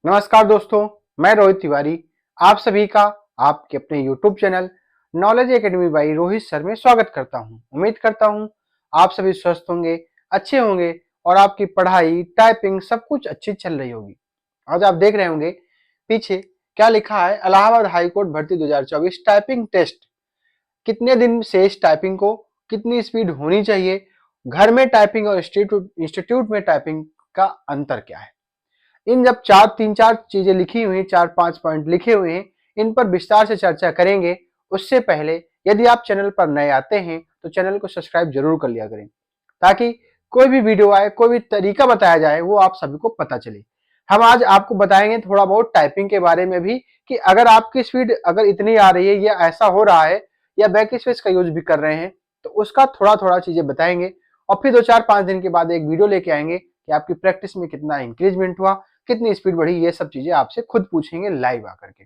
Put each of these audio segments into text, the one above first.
नमस्कार दोस्तों, मैं रोहित तिवारी आप सभी का आपके अपने YouTube channel knowledge academy by Rohit sir में स्वागत करता हूं। उम्मीद करता हूं आप सभी स्वस्थ होंगे, अच्छे होंगे और आपकी पढ़ाई, टाइपिंग सब कुछ अच्छी चल रही होगी। आज आप देख रहे होंगे पीछे क्या लिखा है, इलाहाबाद हाई कोर्ट भर्ती 2024 टाइपिंग टेस्ट। कितने दिन शेष टाइपिंग को, कितनी स्पीड होनी चाहिए, घर में टाइपिंग और इंस्टीट्यूट में टाइपिंग का अंतर क्या है। इन जब तीन चार चीजें लिखी हुई, 4-5 पॉइंट लिखे हुए हैं, इन पर विस्तार से चर्चा करेंगे। उससे पहले यदि आप चैनल पर नए आते हैं तो चैनल को सब्सक्राइब जरूर कर लिया करें, ताकि कोई भी वीडियो आए, कोई भी तरीका बताया जाए, वो आप सभी को पता चले। हम आज आपको बताएंगे थोड़ा बहुत टाइपिंग के बारे में भी, कि अगर आपकी स्पीड अगर इतनी आ रही है या ऐसा हो रहा है या बैक स्पेस का यूज भी कर रहे हैं, तो उसका थोड़ा थोड़ा चीजें बताएंगे। और फिर 2-4-5 दिन के बाद एक वीडियो लेके आएंगे कि आपकी प्रैक्टिस में कितना इंक्रीजमेंट हुआ, कितनी स्पीड बढ़ी, ये सब चीजें आपसे खुद पूछेंगे लाइव आकर के।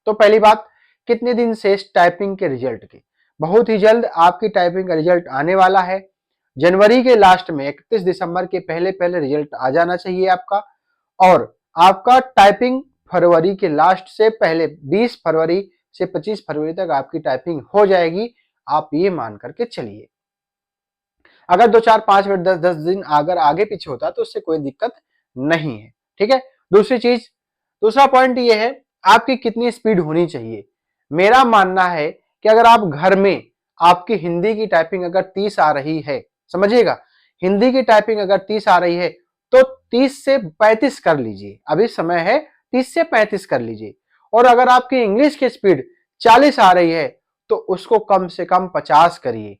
तो पहली बात, कितने दिन से टाइपिंग के रिजल्ट के, बहुत ही जल्द आपकी टाइपिंग का रिजल्ट आने वाला है। जनवरी के लास्ट में 31 दिसंबर के पहले पहले रिजल्ट आ जाना चाहिए आपका। और आपका टाइपिंग फरवरी के लास्ट से पहले 20 फरवरी से 25 फरवरी तक आपकी टाइपिंग हो जाएगी। आप ये मान करके चलिए। अगर 2-4-5 मिनट 10-10 दिन अगर आगे पीछे होता तो उससे कोई दिक्कत नहीं है। ठीक है। दूसरी चीज, दूसरा पॉइंट ये है, आपकी कितनी स्पीड होनी चाहिए। मेरा मानना है कि अगर आप घर में आपकी हिंदी की टाइपिंग अगर 30 आ रही है, समझिएगा, हिंदी की टाइपिंग अगर 30 आ रही है तो 30 से 35 कर लीजिए। अभी समय है, 30 से 35 कर लीजिए। और अगर आपकी इंग्लिश की स्पीड 40 आ रही है तो उसको कम से कम 50 करिए।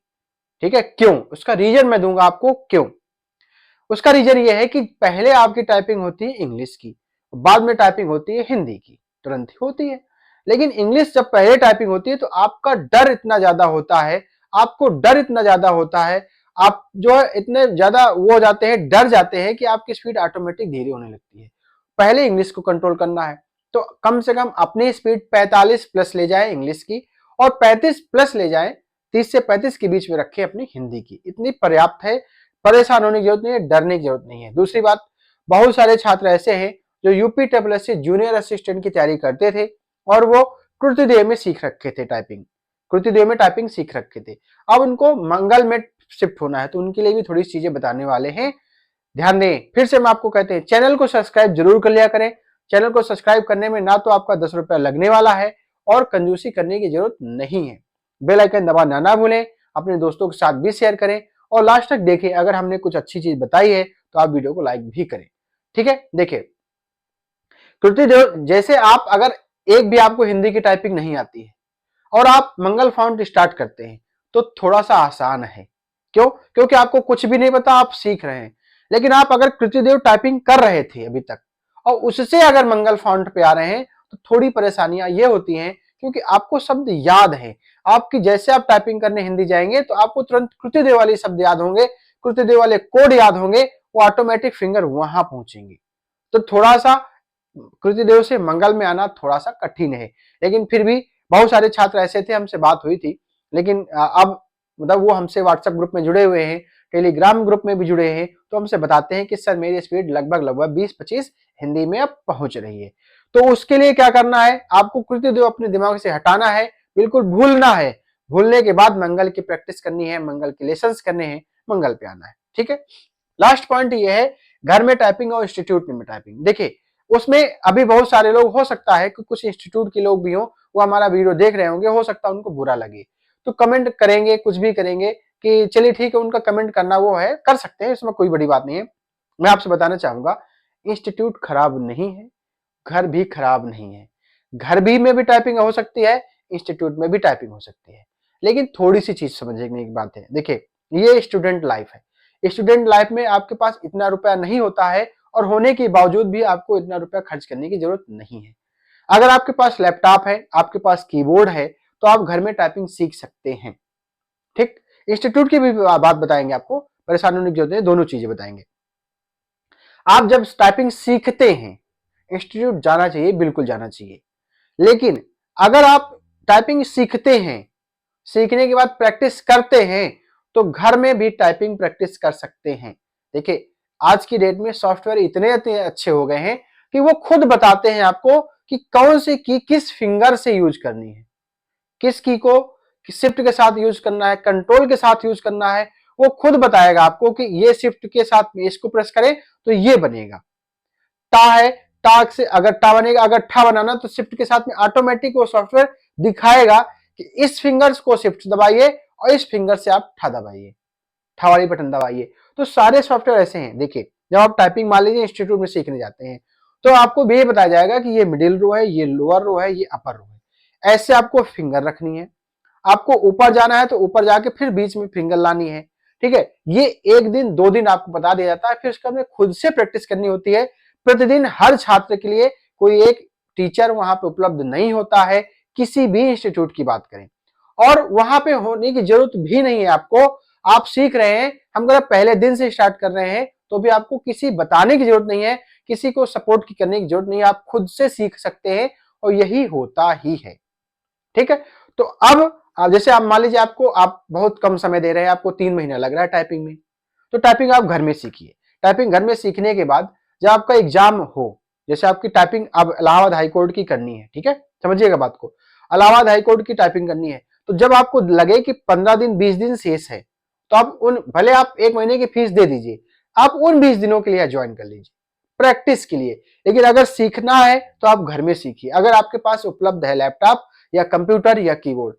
ठीक है। क्यों? उसका रीजन मैं दूंगा आपको क्यों। उसका रीजन ये है कि पहले आपकी टाइपिंग होती है इंग्लिश की, बाद में टाइपिंग होती है हिंदी की, तुरंत ही होती है। लेकिन इंग्लिश जब पहले टाइपिंग होती है तो आपका डर इतना ज्यादा होता है, आपको डर इतना ज्यादा होता है, आप जो है इतने ज्यादा वो हो जाते हैं, डर जाते हैं कि आपकी स्पीड ऑटोमेटिक धीरे होने लगती है। पहले इंग्लिश को कंट्रोल करना है तो कम से कम अपनी स्पीड 45 प्लस ले जाए इंग्लिश की, और 35 प्लस ले जाए, 30 से 35 के बीच में रखें अपनी हिंदी की। इतनी पर्याप्त है, परेशान होने की जरूरत नहीं है, डरने की जरूरत नहीं है। दूसरी बात, बहुत सारे छात्र ऐसे हैं जो यूपी डब्ल्यूएसएससी जूनियर असिस्टेंट की तैयारी करते थे और वो कृतिदेव में सीख रखे थे टाइपिंग, कृतिदेव में टाइपिंग सीख रखे थे। अब उनको मंगल में शिफ्ट होना है, तो उनके लिए भी थोड़ी चीजें बताने वाले हैं। ध्यान दें। फिर से हम आपको कहते हैं, चैनल को सब्सक्राइब जरूर कर लिया करें। चैनल को सब्सक्राइब करने में ना तो आपका 10 रुपया लगने वाला है और कंजूसी करने की जरूरत नहीं है। बेल आइकन दबाना ना भूलें, अपने दोस्तों के साथ भी शेयर करें और लास्ट तक देखें। अगर हमने कुछ अच्छी चीज बताई है तो आप वीडियो को लाइक भी करें। ठीक है। देखिए, कृति देव जैसे आप अगर एक भी आपको हिंदी की टाइपिंग नहीं आती है और आप मंगल फाउंट स्टार्ट करते हैं तो थोड़ा सा आसान है। क्यों? क्योंकि आपको कुछ भी नहीं पता, आप सीख रहे हैं। लेकिन आप अगर कृतिदेव टाइपिंग कर रहे थे अभी तक और उससे अगर मंगल फाउंट पे आ रहे हैं तो थोड़ी परेशानियां ये होती हैं, क्योंकि आपको शब्द याद है। आपकी जैसे आप टाइपिंग करने हिंदी जाएंगे तो आपको तुरंत कृतिदेव वाले शब्द याद होंगे, कृतिदेव वाले कोड याद होंगे, वो ऑटोमेटिक फिंगर वहां पहुंचेंगे। तो थोड़ा सा कृतिदेव से मंगल में आना थोड़ा सा कठिन है। लेकिन फिर भी बहुत सारे छात्र ऐसे थे, हमसे बात हुई थी, लेकिन अब मतलब वो हमसे व्हाट्सएप ग्रुप में जुड़े हुए हैं, टेलीग्राम ग्रुप में भी जुड़े हैं, तो हमसे बताते हैं कि सर मेरी स्पीड लगभग लगभग 20-25 हिंदी में अब पहुंच रही है। तो उसके लिए क्या करना है, आपको कृतिदेव अपने दिमाग से हटाना है, बिल्कुल भूलना है। भूलने के बाद मंगल की प्रैक्टिस करनी है, मंगल के लेसन करने हैं, मंगल पे आना है। ठीक है। लास्ट पॉइंट ये है, घर में टाइपिंग और इंस्टीट्यूट में टाइपिंग। देखिए, उसमें अभी बहुत सारे लोग, हो सकता है कि कुछ इंस्टीट्यूट के लोग भी हों, वो हमारा वीडियो देख रहे होंगे, हो सकता है उनको बुरा लगे, तो कमेंट करेंगे, कुछ भी करेंगे कि चलिए ठीक है, उनका कमेंट करना वो है, कर सकते हैं, इसमें कोई बड़ी बात नहीं है। मैं आपसे बताना चाहूंगा, इंस्टीट्यूट खराब नहीं है, घर भी खराब नहीं है। घर भी में भी टाइपिंग हो सकती है, इंस्टीट्यूट में भी टाइपिंग हो सकती है। लेकिन थोड़ी सी चीज समझने की बात है। देखिए, ये स्टूडेंट लाइफ है, स्टूडेंट लाइफ में आपके पास इतना रुपया नहीं होता है, और होने के बावजूद भी आपको इतना रुपया खर्च करने की जरूरत नहीं है। अगर आपके पास लैपटॉप है, आपके पास कीबोर्ड है, तो आप घर में टाइपिंग सीख सकते हैं। ठीक। इंस्टीट्यूट की भी बात बताएंगे आपको, परेशान होने की जरूरत नहीं, दोनों चीजें बताएंगे। आप जब टाइपिंग सीखते हैं, इंस्टीट्यूट जाना चाहिए, बिल्कुल जाना चाहिए। लेकिन अगर आप टाइपिंग सीखते हैं, सीखने के बाद प्रैक्टिस करते हैं, तो घर में भी टाइपिंग प्रैक्टिस कर सकते हैं। देखिए, आज की डेट में सॉफ्टवेयर इतने अच्छे हो गए हैं कि वो खुद बताते हैं आपको कि कौन सी की किस फिंगर से यूज करनी है, किस की को शिफ्ट के साथ यूज करना है, कंट्रोल के साथ यूज करना है। वो खुद बताएगा आपको कि ये शिफ्ट के साथ में इसको प्रेस करें तो ये बनेगा। टा है, टा से अगर टा बनेगा, अगर ठा बनाना तो शिफ्ट के साथ में ऑटोमेटिक वो सॉफ्टवेयर दिखाएगा कि इस फिंगर्स को शिफ्ट दबाइए और इस फिंगर से आप ठा दबाइए, ठा वाली बटन दबाइए। तो सारे सॉफ्टवेयर ऐसे हैं। देखिए जब आप टाइपिंग मान लीजिए इंस्टीट्यूट में सीखने जाते हैं तो आपको भी ये बताया जाएगा कि ये मिडिल रो है, ये लोअर रो है, ये अपर रो है। ऐसे आपको फिंगर रखनी है। आपको ऊपर जाना है तो ऊपर जाके फिर बीच में फिंगर लानी है। ठीक है, ये 1 दिन 2 दिन आपको बता दिया जाता है, फिर उसका हमें खुद से प्रैक्टिस करनी होती है। प्रतिदिन हर छात्र के लिए कोई एक टीचर वहां पे उपलब्ध नहीं होता है, किसी भी इंस्टीट्यूट की बात करें, और वहां पे होने की जरूरत भी नहीं है आपको। आप सीख रहे हैं, हम अगर पहले दिन से स्टार्ट कर रहे हैं तो भी आपको किसी बताने की जरूरत नहीं है, किसी को सपोर्ट की करने की जरूरत नहीं है, आप खुद से सीख सकते हैं और यही होता ही है। ठीक है, तो अब जैसे आप मान लीजिए आपको आप बहुत कम समय दे रहे हैं, आपको 3 महीना लग रहा है टाइपिंग में, तो टाइपिंग आप घर में सीखिए। टाइपिंग घर में सीखने के बाद जब आपका एग्जाम हो, जैसे आपकी टाइपिंग अब इलाहाबाद हाईकोर्ट की करनी है, ठीक है, समझिएगा बात को, इलाहाबाद हाईकोर्ट की टाइपिंग करनी है, तो जब आपको लगे कि 15 दिन 20 दिन शेष है, तो आप उन भले आप 1 महीने की फीस दे दीजिए, आप उन 20 दिनों के लिए ज्वाइन कर लीजिए प्रैक्टिस के लिए। लेकिन अगर सीखना है तो आप घर में सीखिए। अगर आपके पास उपलब्ध है लैपटॉप या कंप्यूटर या कीबोर्ड,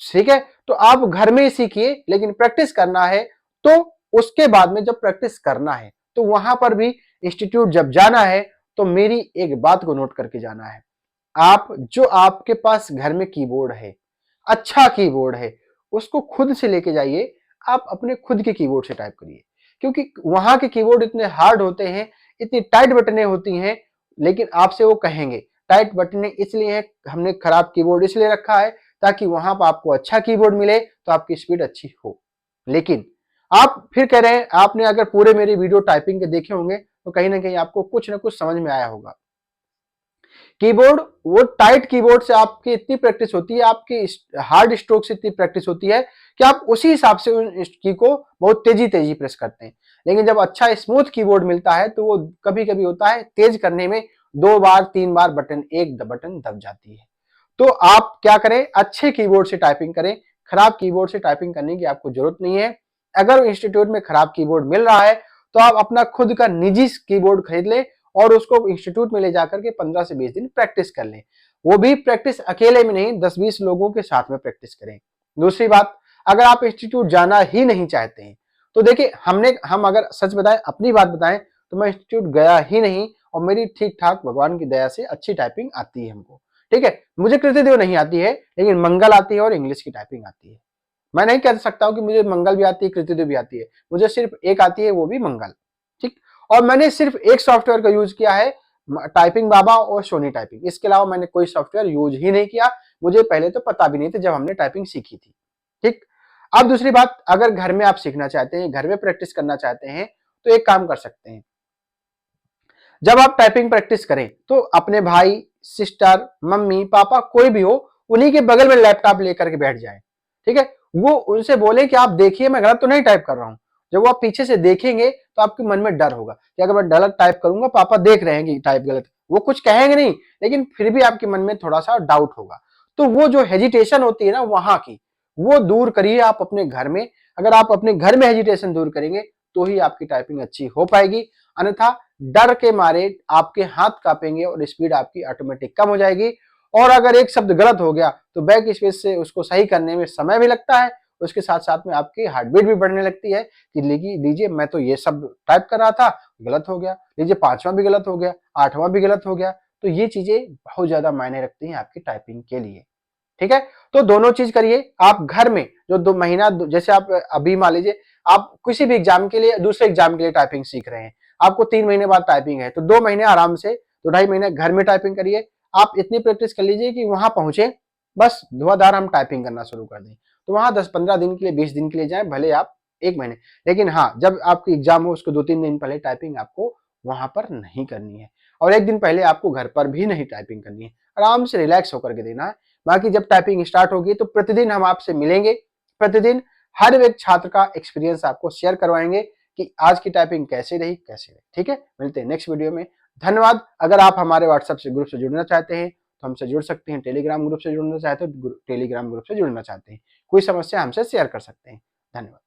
ठीक है, तो आप घर में ही सीखिए। लेकिन प्रैक्टिस करना है तो उसके बाद में जब प्रैक्टिस करना है तो वहां पर भी इंस्टीट्यूट जब जाना है तो मेरी एक बात को नोट करके जाना है। आप जो आपके पास घर में कीबोर्ड है, अच्छा कीबोर्ड है, उसको खुद से लेके जाइए। आप अपने खुद के कीबोर्ड से टाइप करिए, क्योंकि वहां के कीबोर्ड इतने हार्ड होते हैं, इतनी टाइट बटनें होती हैं। लेकिन आपसे वो कहेंगे टाइट बटनें इसलिए हैं, हमने खराब कीबोर्ड इसलिए रखा है ताकि वहां पर आपको अच्छा कीबोर्ड मिले तो आपकी स्पीड अच्छी हो। लेकिन आप फिर कह रहे हैं, आपने अगर पूरे मेरी वीडियो टाइपिंग के देखे होंगे तो कहीं ना कहीं आपको कुछ ना कुछ समझ में आया होगा। कीबोर्ड, वो टाइट कीबोर्ड से आपकी इतनी प्रैक्टिस होती है, आपकी हार्ड स्ट्रोक से इतनी प्रैक्टिस होती है कि आप उसी हिसाब से उन की को बहुत तेजी तेजी प्रेस करते हैं। लेकिन जब अच्छा स्मूथ कीबोर्ड मिलता है तो वो कभी कभी होता है तेज करने में 2 बार 3 बार बटन एक बटन दब जाती है। तो आप क्या करें, अच्छे कीबोर्ड से टाइपिंग करें, खराब कीबोर्ड से टाइपिंग करने की आपको जरूरत नहीं है। अगर इंस्टीट्यूट में खराब कीबोर्ड मिल रहा है तो आप अपना खुद का निजी कीबोर्ड खरीद लें और उसको इंस्टीट्यूट में ले जाकर के 15 से 20 दिन प्रैक्टिस कर लें। वो भी प्रैक्टिस अकेले में नहीं, 10-20 लोगों के साथ में प्रैक्टिस करें। दूसरी बात, अगर आप इंस्टीट्यूट जाना ही नहीं चाहते हैं तो देखिए, हम अगर सच बताएं, अपनी बात बताएं, तो मैं इंस्टीट्यूट गया ही नहीं और मेरी ठीक ठाक भगवान की दया से अच्छी टाइपिंग आती है हमको। ठीक है, मुझे कृतिदेव नहीं आती है लेकिन मंगल आती है और इंग्लिश की टाइपिंग आती है। मैं नहीं कह सकता हूं कि मुझे मंगल भी आती है, कृतिदेव भी आती है, मुझे सिर्फ एक आती है, वो भी मंगल। ठीक, और मैंने सिर्फ एक सॉफ्टवेयर का यूज किया है, टाइपिंग बाबा और सोनी टाइपिंग। इसके अलावा मैंने कोई सॉफ्टवेयर यूज ही नहीं किया, मुझे पहले तो पता भी नहीं था जब हमने टाइपिंग सीखी थी। ठीक, अब दूसरी बात, अगर घर में आप सीखना चाहते हैं, घर में प्रैक्टिस करना चाहते हैं, तो एक काम कर सकते हैं। जब आप टाइपिंग प्रैक्टिस करें तो अपने भाई, सिस्टर, मम्मी, पापा कोई भी हो, उन्हीं के बगल में लैपटॉप लेकर के बैठ जाए। ठीक है, वो उनसे बोले कि आप देखिए मैं गलत तो नहीं टाइप कर रहा हूं। जब वो आप पीछे से देखेंगे तो आपके मन में डर होगा कि अगर मैं गलत टाइप करूंगा, पापा देख रहे हैं कि टाइप गलत, वो कुछ कहेंगे नहीं, लेकिन फिर भी आपके मन में थोड़ा सा डाउट होगा। तो वो जो हेजिटेशन होती है ना वहां की, वो दूर करिए आप अपने घर में। अगर आप अपने घर में हेजिटेशन दूर करेंगे तो ही आपकी टाइपिंग अच्छी हो पाएगी। अन्यथा डर के मारे आपके हाथ कांपेंगे और स्पीड आपकी ऑटोमेटिक कम हो जाएगी। और अगर एक शब्द गलत हो गया तो बैक स्पेस से उसको सही करने में समय भी लगता है, उसके साथ साथ में आपकी हार्ट बीट भी बढ़ने लगती है कि लीजिए मैं तो ये शब्द टाइप कर रहा था, गलत हो गया, लीजिए 5वां भी गलत हो गया, 8वां भी गलत हो गया। तो ये चीजें बहुत ज्यादा मायने रखती हैं आपकी टाइपिंग के लिए। ठीक है, तो दोनों चीज करिए आप घर में। जो 2 महीना, जैसे आप अभी मान लीजिए आप किसी भी एग्जाम के लिए, दूसरे एग्जाम के लिए टाइपिंग सीख रहे हैं, आपको 3 महीने बाद टाइपिंग है, तो 2 महीने आराम से, 2 ढाई महीने घर में टाइपिंग करिए। आप इतनी प्रैक्टिस कर लीजिए कि वहां पहुंचे, बस धुआंधार हम टाइपिंग करना शुरू कर दें। तो वहां 10-15 दिन के लिए, 20 दिन के लिए जाए, भले आप 1 महीने। लेकिन हाँ, जब आपकी एग्जाम हो उसको 2-3 दिन पहले टाइपिंग आपको वहां पर नहीं करनी है, और 1 दिन पहले आपको घर पर भी नहीं टाइपिंग करनी है। आराम से रिलैक्स होकर के देना है। बाकी जब टाइपिंग स्टार्ट होगी तो प्रतिदिन हम आपसे मिलेंगे, प्रतिदिन हर एक छात्र का एक्सपीरियंस आपको शेयर करवाएंगे कि आज की टाइपिंग कैसे रही, कैसे रही। ठीक है, मिलते हैं नेक्स्ट वीडियो में। धन्यवाद। अगर आप हमारे व्हाट्सएप से ग्रुप से जुड़ना चाहते हैं तो हमसे जुड़ सकते हैं, टेलीग्राम ग्रुप से जुड़ना चाहते हैं तो टेलीग्राम ग्रुप से जुड़ना चाहते हैं, कोई समस्या हमसे शेयर कर सकते हैं। धन्यवाद।